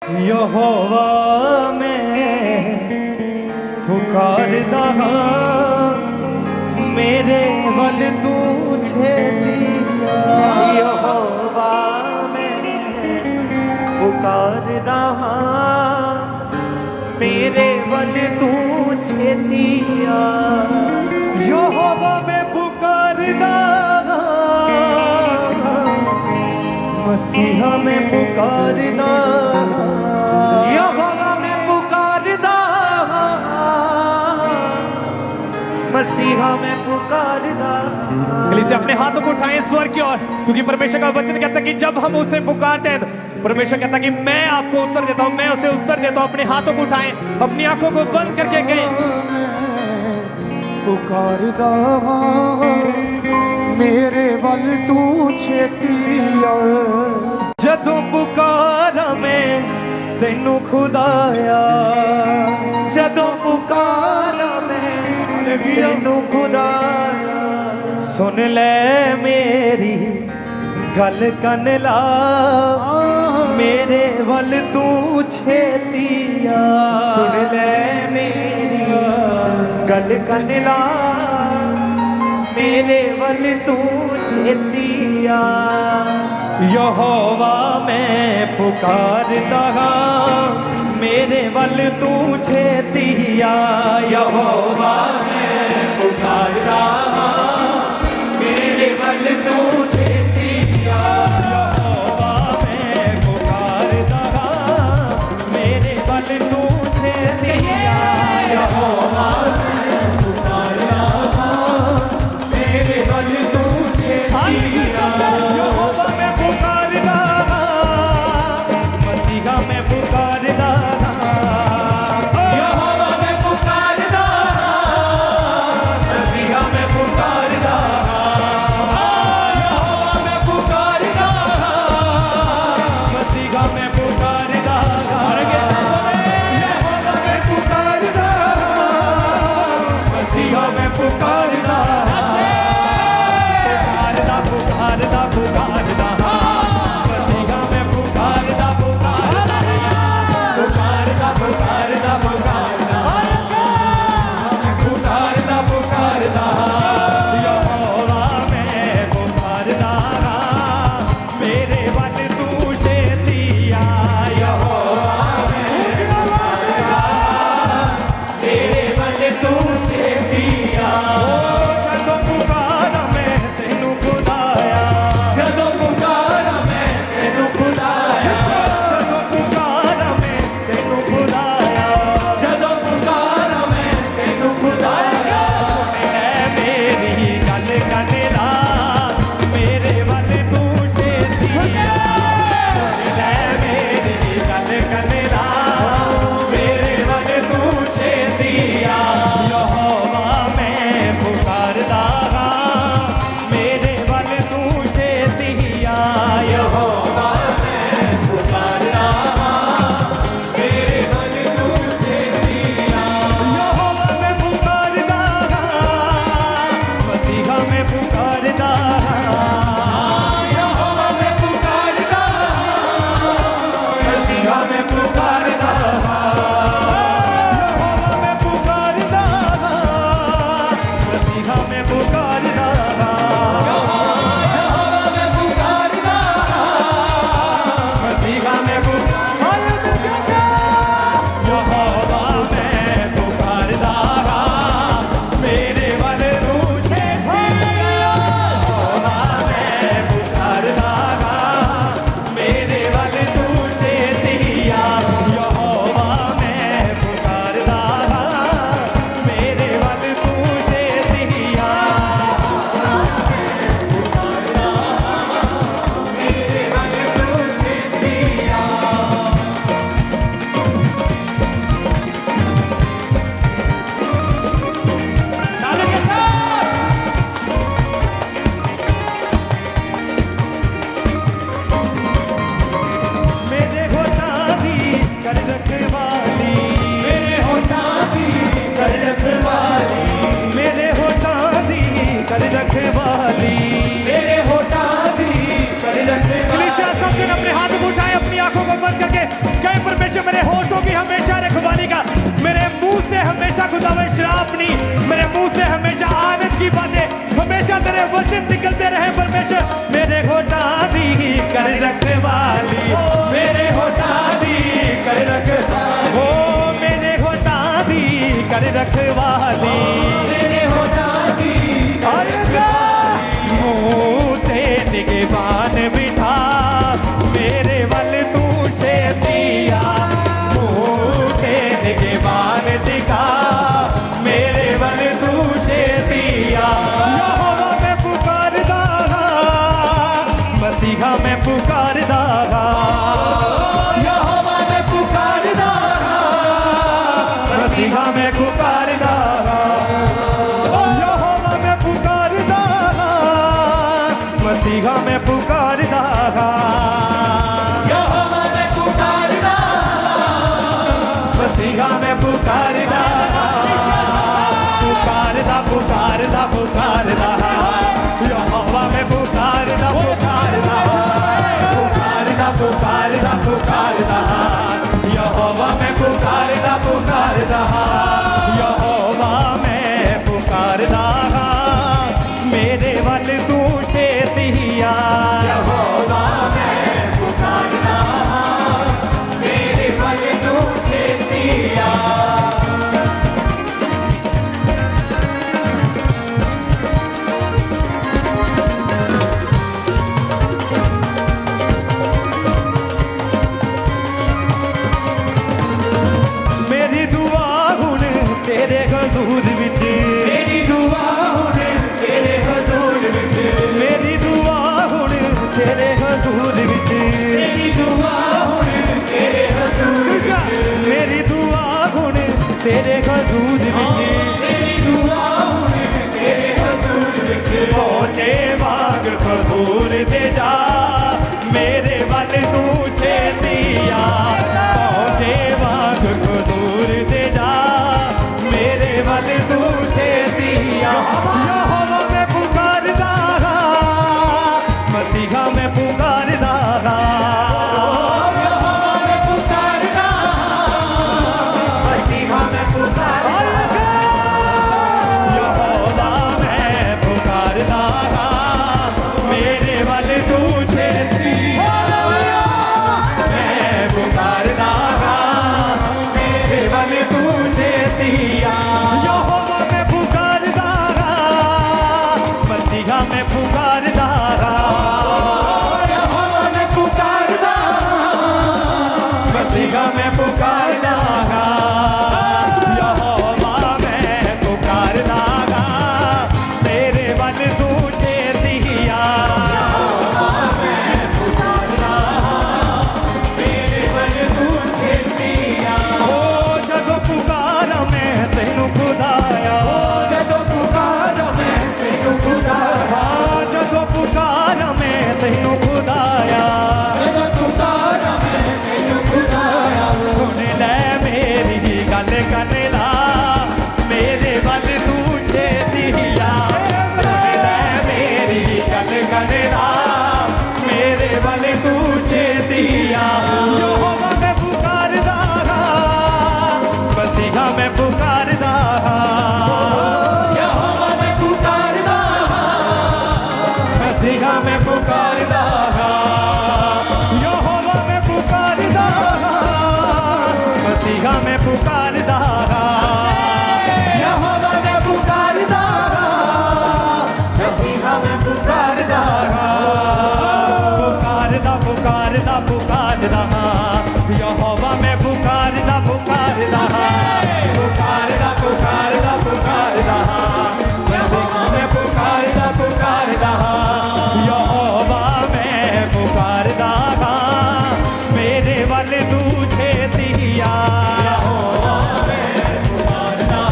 यहोवा मैं पुकारदा हां मेरे वल तू छेतिया। यहोवा मैं पुकारदा हां मेरे वल तू छेतिया। यहोवा मैं पुकारदा मसीहा में पुकारदा। यहोवा मैं पुकारदा मसीहा में पुकारदा। से अपने हाथों को उठाएं स्वर की ओर, क्योंकि परमेश्वर का वचन कहता है कि जब हम उसे पुकारते हैं परमेश्वर कहता है कि मैं आपको उत्तर देता हूं, मैं उसे उत्तर देता हूं। अपने हाथों को उठाएं, अपनी आंखों को बंद करके कहें पुकारदा मेरे वल तू छेतिया। जदों पुकारा मैं तेनू खुदाया। जदों पुकारा मैं तेनू खुदाया। सुन ले मेरी गल कन ला मेरे वल तू छेतिया। सुन ले मेरी गल कन ला मेरे वल तू छेतिया। यहोवा मैं पुकारदा हां मेरे वल तू छेतिया। यहोवा मैं पुकारदा हां मेरे वल तू छेतिया। यहोवा मैं पुकारदा हां मेरे वल तू छेतिया। यहोवा मैं पुकारदा हां मेरे वल तू छेतिया। यहोवा मैं पुकारदा मसीहा मैं पुकारदा। यहोवा मैं पुकारदा मसीहा मैं पुकारदा। हमेशा खुदावन श्राप नहीं, मेरे मुंह से हमेशा आनंद की बातें, हमेशा तेरे वचन निकलते रहे परमेश्वर। मेरे होठा दी कर रखवाली, मेरे होठा दी कर रखवाली, ओ मेरे होठा दी कर रखवाली, मेरे होठा दी और मुंह ते निगहबान बिठा, मेरे वल तू छेतिया, मुंह ते निगहबान दिखा, मेरे वल तू छेतिया। यहोवा मैं पुकारदा मसीहा मैं पुकारदा, यहोवा मैं पुकारदा, मसीहा मैं पुकारदा, यहोवा मैं पुकारदा, मसीहा मैं पुकारदा, यहोवा मैं पुकारदा, मसीहा मैं पुकारदा, पुकारदा पुकारदा पुकारदा, यहोवा मैं पुकारदा पुकारदा, पुकारदा पुकारदा पुकारदा, यहोवा मैं पुकारदा पुकारदा, यहोवा मैं पुकारदा, मेरे वल तू छेतिया, यहोवा मैं पुकारदा, मेरे वल तू छेतिया। मेरी दुआ हुण तेरे हजूर विच, मेरी दुआ हुण तेरे हजूर विच, मेरी दुआ हुण तेरे हजूर विच, मेरी दुआ हुण तेरे हजूर विच, मेरी दुआ हुण तेरे हजूर विच, मेरी दुआ हुण तेरे हजूर विच, पहुंचे बाग खबूर दे जा, मेरे वल तू छेतिया, पहुंचे बाग खबूर दे जा, मेरे वल तू छेतिया। यहोवा मैं पुकारदा, मसीहा मैं पुकारदा, यहोवा मैं पुकारदा, मसीहा मैं पुकारदा, यहोवा मैं पुकारदा, मेरे वल तू छेतिया, मैं पुकारदा, मेरे वल तू छेतिया। यहोवा मैं पुकारदा, मसीहा मैं पुकारदा, यहोवा मैं पुकारदा, मसीहा मैं पुकारदा, यहोवा मैं पुकारदा, तेरे वल तू छेतिया, मेरे वल तू छेतिया। ओ जदों पुकारा मैं तैनू खुदाया, जदों पुकारा मैं तैनू खुदाया, जदों पुकारा मैं तैनू खुदाया, जदों पुकारा मैं तैनू खुदाया। सुन ले मेरी गल कन ला, मेरे वल तू छेतिया, सुन ले मेरी गल कन ला, मेरे वल तू छेतिया। यहोवा मैं पुकारदा, मसीहा मैं पुकारदा, यहोवा मैं पुकारदा, मसीहा मैं पुकारदा, यहोवा मैं पुकारदा, मसीहा मैं पुकारदा, यहोवा मैं पुकारदा, मसीहा मैं पुकारदा। पुकारदा पुकारदा पुकारदा, यहोवा मैं पुकारदा पुकारदा, पुकारदा पुकारदा पुकारदा, यहोवा मैं पुकारदा पुकारदा, यहोवा मैं पुकारदा, मेरे वल तू छेतिया, यहोवा मैं पुकारदा,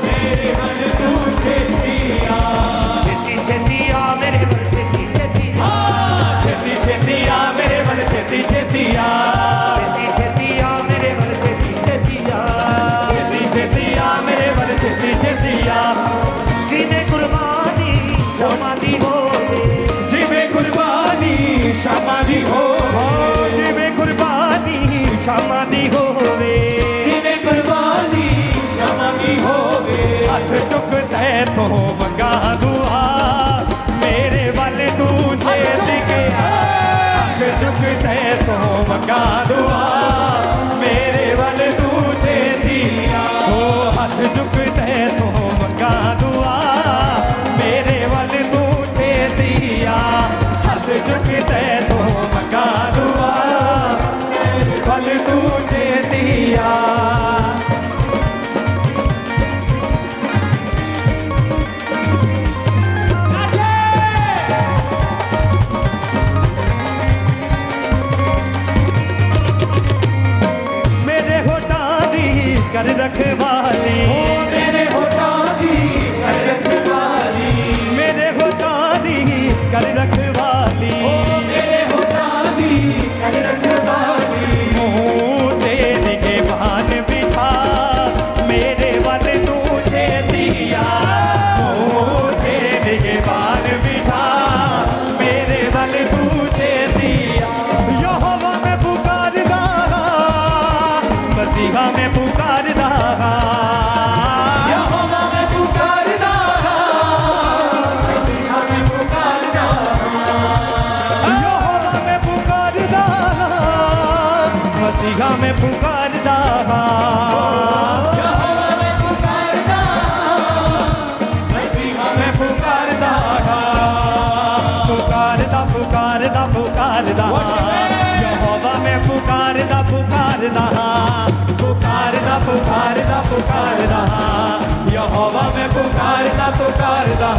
मेरे वल तू छेतिया। छेती छेती आ मेरे वल छेती छेती आ, छेती छेती आ मेरे वल छेती छेती आ, छेती छेती आ मेरे वल छेती छेती आ, छेती छेती आ मेरे वल छेती छेती आ। जिन्हें कुर्बानी क्षमा दी होवे, जिन्हें कुर्बानी क्षमा दी होवे, जिन्हें कुर्बानी क्षमा दी होवे, जिन्हें कुर्बानी तो मंगा दुआ मेरे वाले तू छेती के हाथ झुकते तो मंगा दुआ मेरे वाले तू छेती ओ हाथ झुकते तो मंगा दुआ मेरे वाले तू छेतिया हाथ झुकते तो मंगा दुआ मेरे वाले तू छेतिया कर रखवाली मेरे होठों दी कर रखवाली मेरे होठों दी कर रखवाली मेरे होठों दी कर रखवाली मुँह तेरे के बहान बिठा मेरे वाले तुझे दिया मुँह तेरे के बहान बिठा मेरे वाले तुझे दिया यहोवा में पुकारदा मसीहा में पुकारदा यहोवा में पुकारदा मसीहा में पुकारदा यहोवा में पुकारदा मसीहा में पुकारदा यहोवा में पुकारदा मसीहा में पुकारदा पुकारदा पुकारदा पुकारदा यहोवा में पुकारदा पुकारदा पुकारदा पुकारदा पुकारदा यहोवा में पुकारदा पुकारदा